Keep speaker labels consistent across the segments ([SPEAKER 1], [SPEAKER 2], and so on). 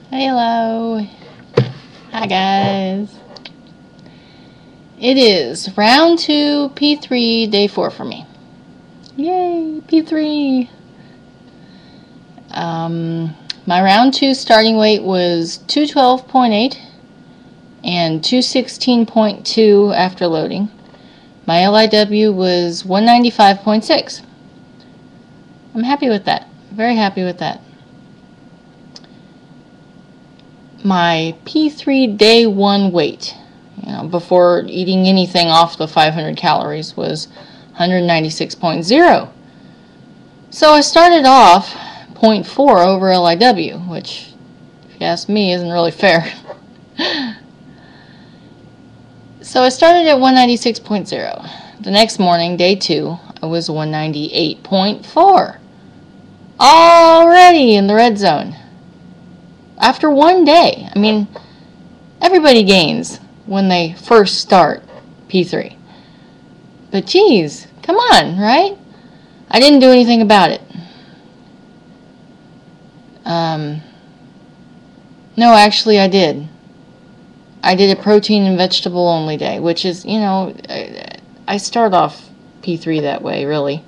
[SPEAKER 1] Hello. Hi guys. It is round 2, P3, day 4 for me. Yay, P3. My round 2 starting weight was 212.8 and 216.2 after loading. My LIW was 195.6. I'm happy with that. Very happy with that. My P3 day 1 weight, before eating anything off the 500 calories, was 196.0. So I started off 0.4 over LIW, which, if you ask me, isn't really fair. So I started at 196.0. The next morning, day 2, I was 198.4. Already in the red zone. After one day. I mean, everybody gains when they first start P3. But geez, come on, right? I didn't do anything about it. No, actually I did. I did a protein and vegetable only day, which is, I start off P3 that way, really.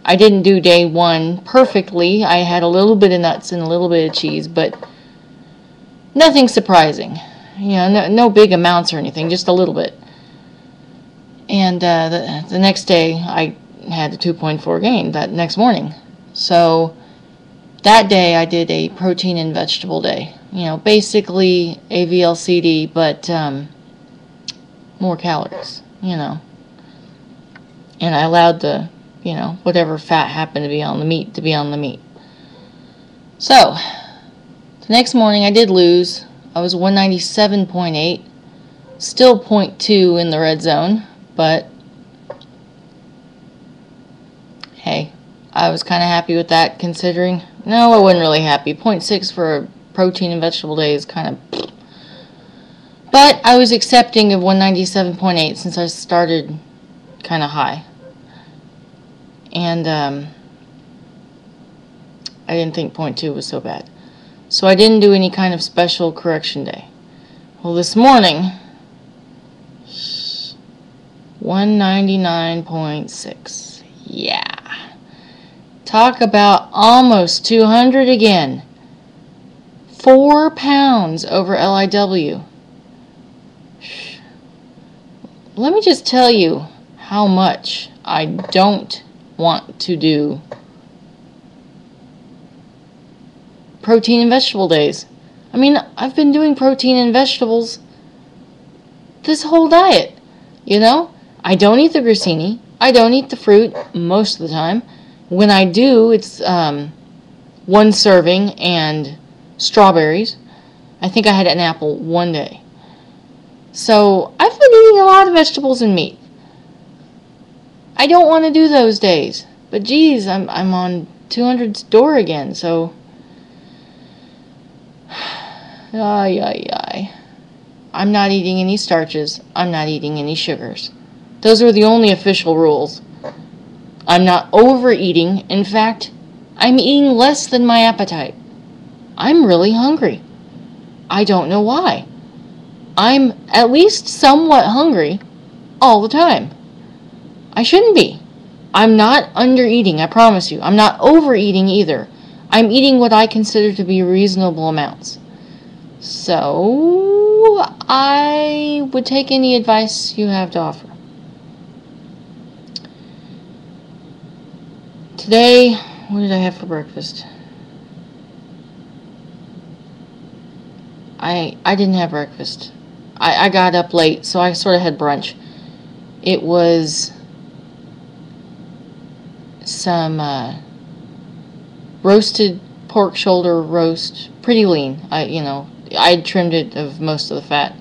[SPEAKER 1] I didn't do day 1 perfectly. I had a little bit of nuts and a little bit of cheese, but nothing surprising. No big amounts or anything, just a little bit. And the next day, I had a 2.4 gain that next morning. So that day, I did a protein and vegetable day. Basically AVLCD, but more calories, And I allowed the, whatever fat happened to be on the meat to be on the meat. So the next morning I did lose. I was 197.8, still 0.2 in the red zone, but hey, I was kind of happy with that considering. No, I wasn't really happy. 0.6 for a protein and vegetable day is kind of, but I was accepting of 197.8 since I started kind of high. And I didn't think 0.2 was so bad. So I didn't do any kind of special correction day. Well, this morning, 199.6. Yeah. Talk about almost 200 again. 4 pounds over LIW. Let me just tell you how much I don't want to do protein and vegetable days. I mean, I've been doing protein and vegetables this whole diet, I don't eat the grissini. I don't eat the fruit most of the time. When I do, it's 1 serving and strawberries. I think I had an apple one day. So I've been eating a lot of vegetables and meat. I don't want to do those days. But geez, I'm on 200's door again, so I'm not eating any starches. I'm not eating any sugars. Those are the only official rules. I'm not overeating. In fact, I'm eating less than my appetite. I'm really hungry. I don't know why. I'm at least somewhat hungry all the time. I shouldn't be. I'm not undereating, I promise you. I'm not overeating either. I'm eating what I consider to be reasonable amounts. So I would take any advice you have to offer. Today, what did I have for breakfast? I didn't have breakfast. I got up late, so I sort of had brunch. It was some roasted pork shoulder roast, pretty lean. I trimmed it of most of the fat,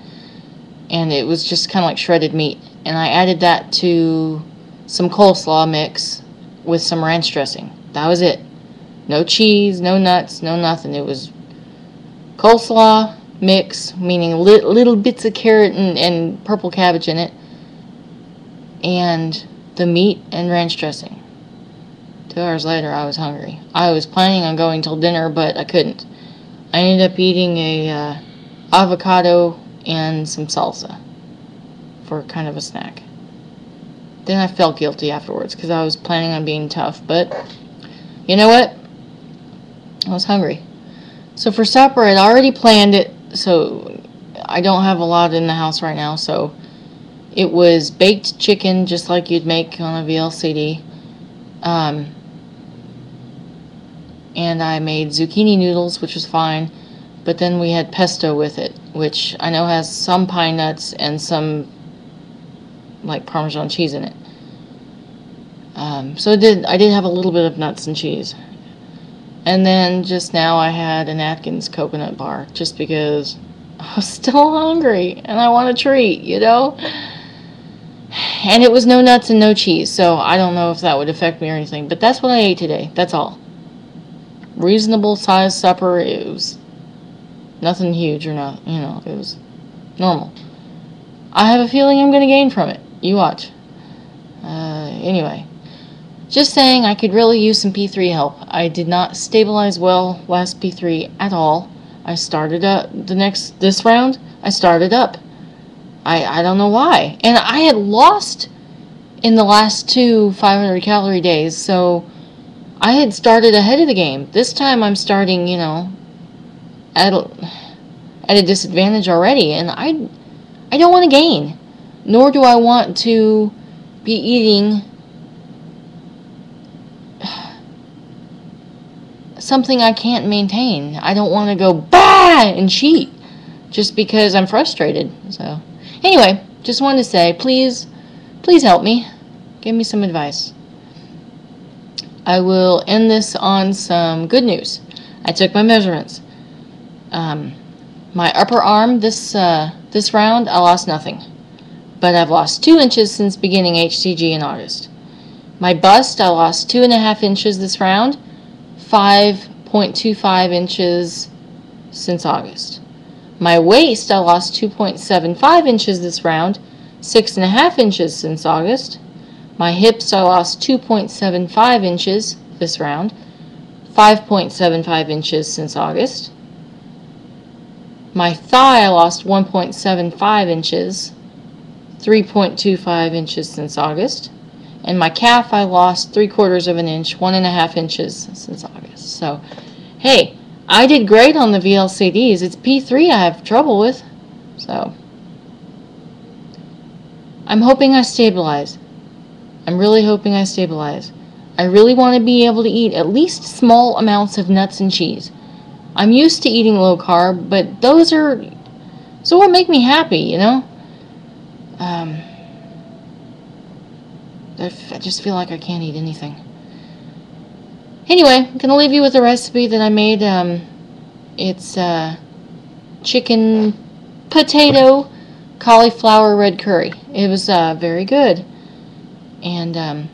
[SPEAKER 1] and it was just kind of like shredded meat. And I added that to some coleslaw mix with some ranch dressing. That was it. No cheese, no nuts, no nothing. It was coleslaw mix, meaning little bits of carrot and purple cabbage in it, and the meat and ranch dressing. 2 hours later, I was hungry. I was planning on going till dinner, but I couldn't. I ended up eating a avocado and some salsa for kind of a snack. Then I felt guilty afterwards because I was planning on being tough, but you know what? I was hungry. So for supper, I'd already planned it, so I don't have a lot in the house right now, so it was baked chicken, just like you'd make on a VLCD. And I made zucchini noodles, which was fine, but then we had pesto with it, which I know has some pine nuts and some like Parmesan cheese in it. So I did have a little bit of nuts and cheese. And then just now I had an Atkins coconut bar, just because I was still hungry and I want a treat, you know? And it was no nuts and no cheese, so I don't know if that would affect me or anything, but that's what I ate today. That's all. Reasonable sized supper. It was nothing huge or not, you know, it was normal. I have a feeling I'm going to gain from it. You watch. Anyway, just saying I could really use some P3 help. I did not stabilize well last P3 at all. I started up this round. I started up. I don't know why. And I had lost in the last 2 500 calorie days, so I had started ahead of the game. This time I'm starting, you know, at a disadvantage already, and I don't want to gain, nor do I want to be eating something I can't maintain. I don't want to go bah and cheat just because I'm frustrated. So anyway, just wanted to say, please help me. Give me some advice. I will end this on some good news. I took my measurements. My upper arm this round, I lost nothing. But I've lost 2 inches since beginning HCG in August. My bust, I lost 2.5 inches this round, 5.25 inches since August. My waist, I lost 2.75 inches this round, 6.5 inches since August. My hips, I lost 2.75 inches this round, 5.75 inches since August. My thigh, I lost 1.75 inches, 3.25 inches since August. And my calf, I lost 3/4 of an inch, 1.5 inches since August. So, hey, I did great on the VLCDs. It's P3 I have trouble with. So, I'm hoping I stabilize. I'm really hoping I stabilize. I really want to be able to eat at least small amounts of nuts and cheese. I'm used to eating low carb, but those what make me happy, you know? I just feel like I can't eat anything. Anyway, I'm going to leave you with a recipe that I made. It's chicken, potato, cauliflower red curry. It was very good. And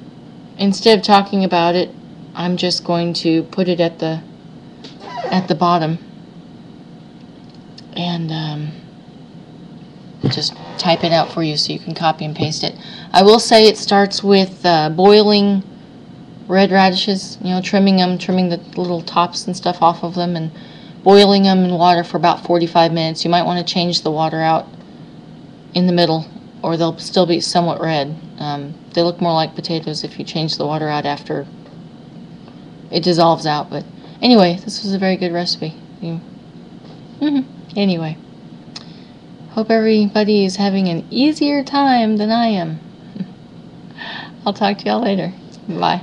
[SPEAKER 1] instead of talking about it, I'm just going to put it at the bottom and just type it out for you so you can copy and paste it. I will say it starts with boiling red radishes, you know, trimming the little tops and stuff off of them, and boiling them in water for about 45 minutes. You might want to change the water out in the middle, or they'll still be somewhat red. They look more like potatoes if you change the water out after it dissolves out. But anyway, this was a very good recipe. Anyway, hope everybody is having an easier time than I am. I'll talk to y'all later. Bye.